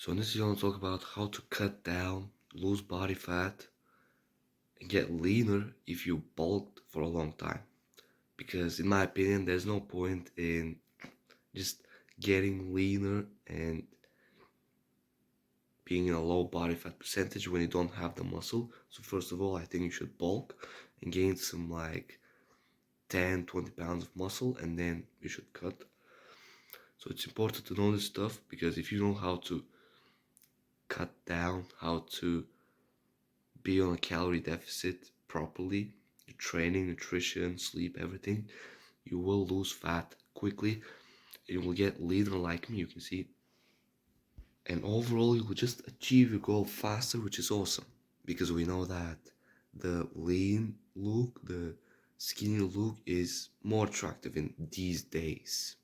So in this video, I want to talk about how to cut down, lose body fat, and get leaner if you bulked for a long time. Because in my opinion, there's no point in just getting leaner and being in a low body fat percentage when you don't have the muscle. So first of all, I think you should bulk and gain some like 10, 20 pounds of muscle, and then you should cut. So it's important to know this stuff, because if you know how to cut down, how to be on a calorie deficit properly, your training, nutrition, sleep, everything, you will lose fat quickly. You will get leaner like me, you can see. And overall, you will just achieve your goal faster, which is awesome. Because we know that the lean look, the skinny look is more attractive in these days.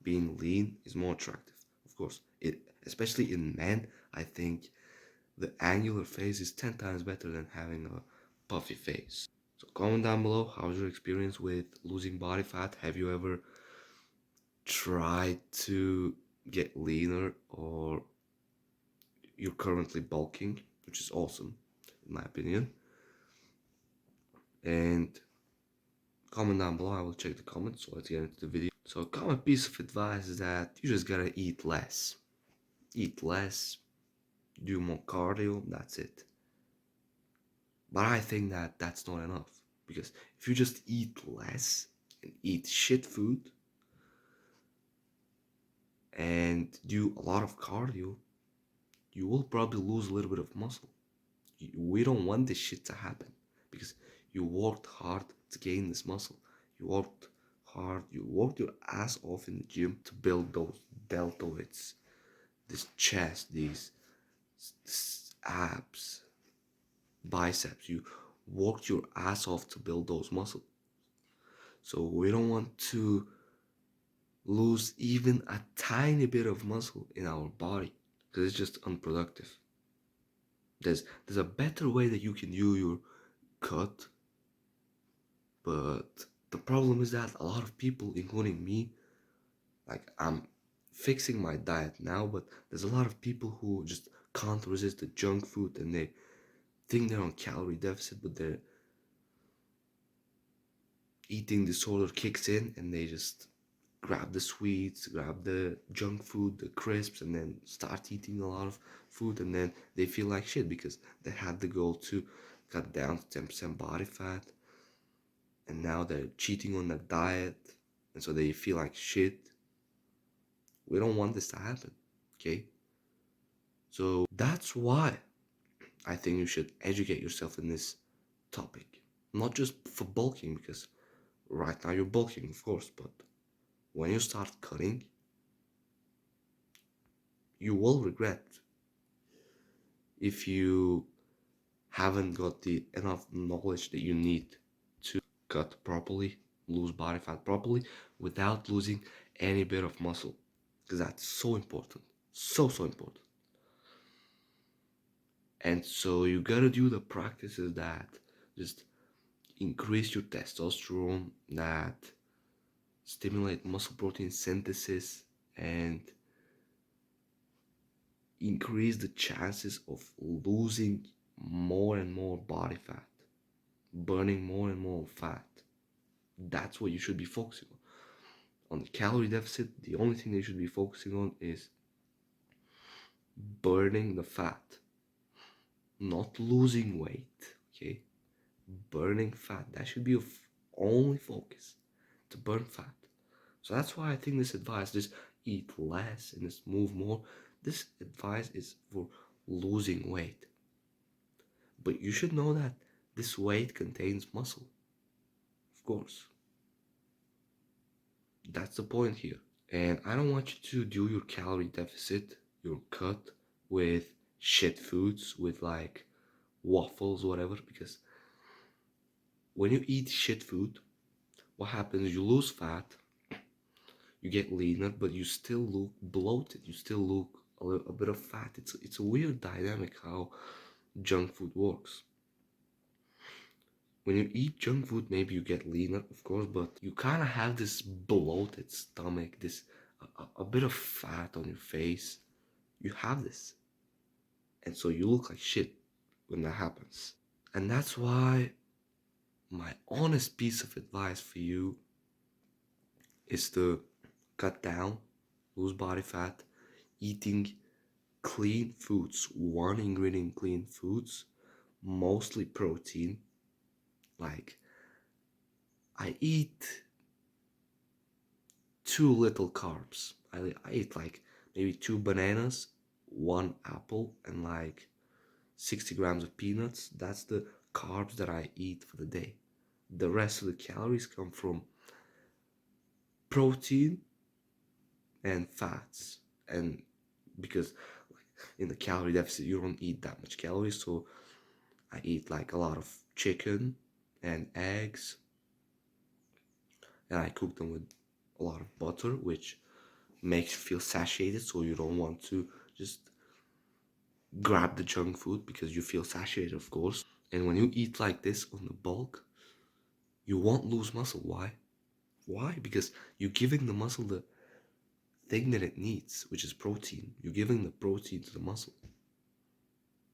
Being lean is more attractive, of course. Especially in men, I think the angular face is 10 times better than having a puffy face. So comment down below, how's your experience with losing body fat? Have you ever tried to get leaner, or you're currently bulking, which is awesome in my opinion? And comment down below, I will check the comments. So let's get into the video. So a common piece of advice is that you just gotta eat less. Eat less, do more cardio, that's it. But I think that that's not enough, because if you just eat less and eat shit food and do a lot of cardio, you will probably lose a little bit of muscle. We don't want this shit to happen, because you worked hard to gain this muscle. You worked hard, you worked your ass off in the gym to build those deltoids, this chest, these abs, biceps. You worked your ass off to build those muscles. So we don't want to lose even a tiny bit of muscle in our body, because it's just unproductive. There's a better way that you can do your cut, but the problem is that a lot of people, including me, like, I'm fixing my diet now, but there's a lot of people who just can't resist the junk food, and they think they're on calorie deficit, but their eating disorder kicks in, and they just grab the sweets, grab the junk food, the crisps, and then start eating a lot of food, and then they feel like shit because they had the goal to cut down to 10% body fat, and now they're cheating on that diet, and so they feel like shit. We don't want this to happen, okay? So that's why I think you should educate yourself in this topic. Not just for bulking, because right now you're bulking, of course, but when you start cutting, you will regret if you haven't got the enough knowledge that you need to cut properly, lose body fat properly, without losing any bit of muscle, because that's so important, so important. And so you gotta do the practices that just increase your testosterone, that stimulate muscle protein synthesis, and increase the chances of losing more and more body fat, burning more and more fat. That's what you should be focusing on. On the calorie deficit, the only thing you should be focusing on is burning the fat, not losing weight, okay? Burning fat, that should be your only focus, to burn fat. So that's why I think this advice, just eat less and just move more, this advice is for losing weight. But you should know that this weight contains muscle, of course. That's the point here. And I don't want you to do your calorie deficit, your cut, with shit foods, with like waffles, whatever, because when you eat shit food, what happens? You lose fat, you get leaner, but you still look bloated, you still look a bit of fat. It's a weird dynamic how junk food works. When you eat junk food, maybe you get leaner, of course, but you kind of have this bloated stomach, this a bit of fat on your face, You have this. And so you look like shit when that happens. And that's why my honest piece of advice for you is to cut down, lose body fat, eating clean foods, one ingredient clean foods, mostly protein. Like, I eat too little carbs. I eat like maybe two bananas, one apple, and like 60 grams of peanuts. That's the carbs that I eat for the day. The rest of the calories come from protein and fats. And because like, in the calorie deficit, you don't eat that much calories, so I eat like a lot of chicken and eggs, and I cook them with a lot of butter, which makes you feel satiated, so you don't want to just grab the junk food because you feel satiated, of course. And when you eat like this on the bulk, you won't lose muscle. Why? Why? Because you're giving the muscle the thing that it needs, which is protein. You're giving the protein to the muscle.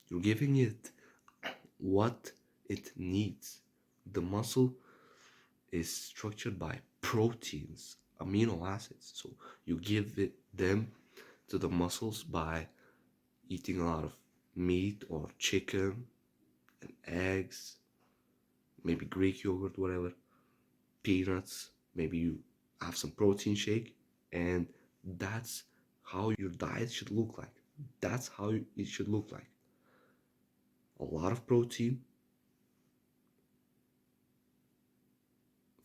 You're giving it what it needs. The muscle is structured by proteins, amino acids. So you give them to the muscles by eating a lot of meat or chicken and eggs, maybe Greek yogurt, whatever, peanuts, maybe you have some protein shake, and that's how your diet should look like. That's how it should look like. A lot of protein,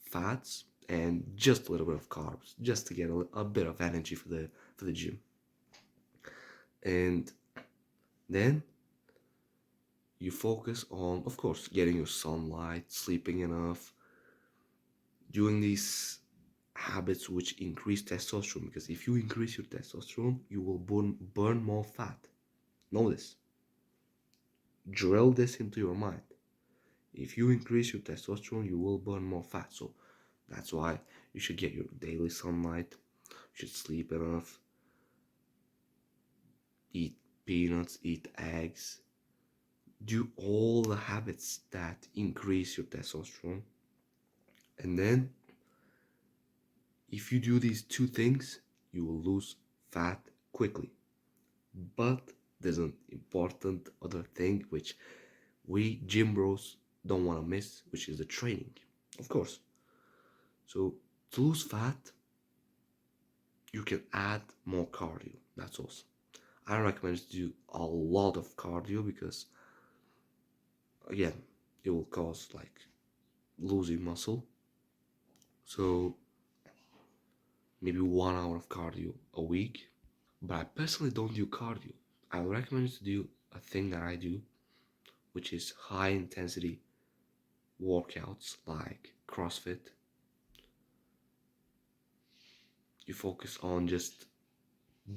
fats, and just a little bit of carbs, just to get a bit of energy for the gym. And then you focus on, of course, getting your sunlight, sleeping enough, doing these habits which increase testosterone. Because if you increase your testosterone, you will burn more fat. Know this. Drill this into your mind. If you increase your testosterone, you will burn more fat. So that's why you should get your daily sunlight. You should sleep enough. Eat peanuts, eat eggs. Do all the habits that increase your testosterone. And then, if you do these two things, you will lose fat quickly. But there's an important other thing which we gym bros don't want to miss, which is the training, of course. So to lose fat, you can add more cardio. That's awesome. I don't recommend you to do a lot of cardio because, again, it will cause like losing muscle. So maybe 1 hour of cardio a week. But I personally don't do cardio. I would recommend you to do a thing that I do, which is high intensity workouts like CrossFit. You focus on just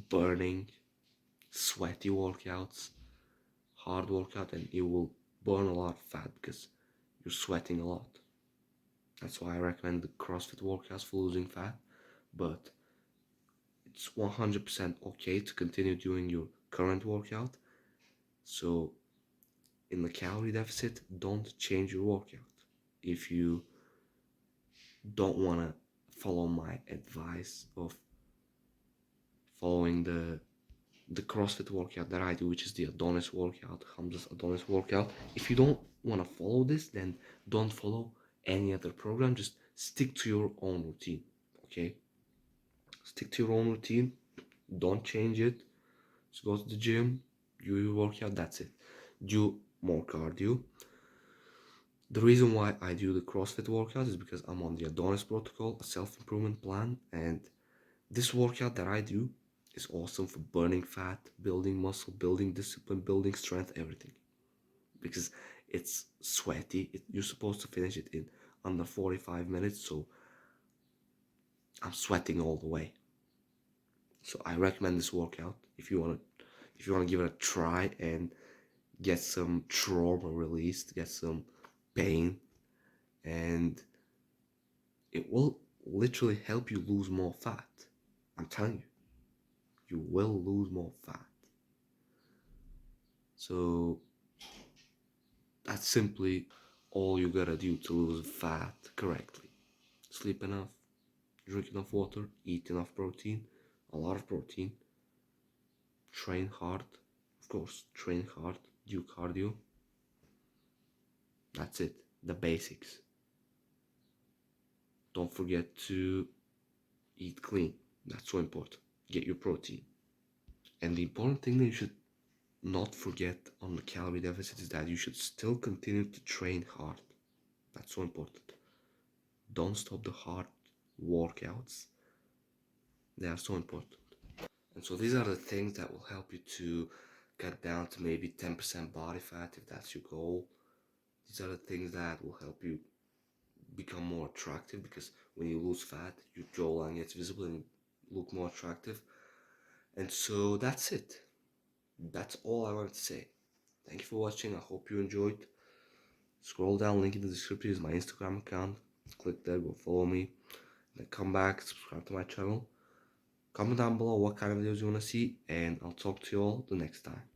burning, sweaty workouts, hard workout, and you will burn a lot of fat because you're sweating a lot. That's why I recommend the CrossFit workouts for losing fat. But it's 100% okay to continue doing your current workout. So in the calorie deficit, don't change your workout. If you don't want to follow my advice of following the CrossFit workout that I do, which is the Adonis workout, Hamza's Adonis workout. If you don't want to follow this, then don't follow any other program. Just stick to your own routine, okay? Stick to your own routine. Don't change it. Just go to the gym, do your workout, that's it. Do more cardio. The reason why I do the CrossFit workout is because I'm on the Adonis protocol, a self-improvement plan, and this workout that I do is awesome for burning fat, building muscle, building discipline, building strength, everything. Because it's sweaty. You're supposed to finish it in under 45 minutes, so I'm sweating all the way. So I recommend this workout if you wanna give it a try and get some trauma released, get some pain, and it will literally help you lose more fat. I'm telling you, you will lose more fat. So that's simply all you gotta do to lose fat correctly. Sleep enough, drink enough water, eat enough protein, a lot of protein, train hard, of course, train hard, do cardio. That's it, the basics. Don't forget to eat clean. That's so important. Get your protein. And the important thing that you should not forget on the calorie deficit is that you should still continue to train hard. That's so important. Don't stop the hard workouts. They are so important. And so these are the things that will help you to get down to maybe 10% body fat if that's your goal. These are the things that will help you become more attractive, because when you lose fat, your jawline gets visible and you look more attractive. And so that's it. That's all I wanted to say. Thank you for watching. I hope you enjoyed. Scroll down, link in the description is my Instagram account. Click there, go follow me. Then come back, subscribe to my channel. Comment down below what kind of videos you want to see, and I'll talk to you all the next time.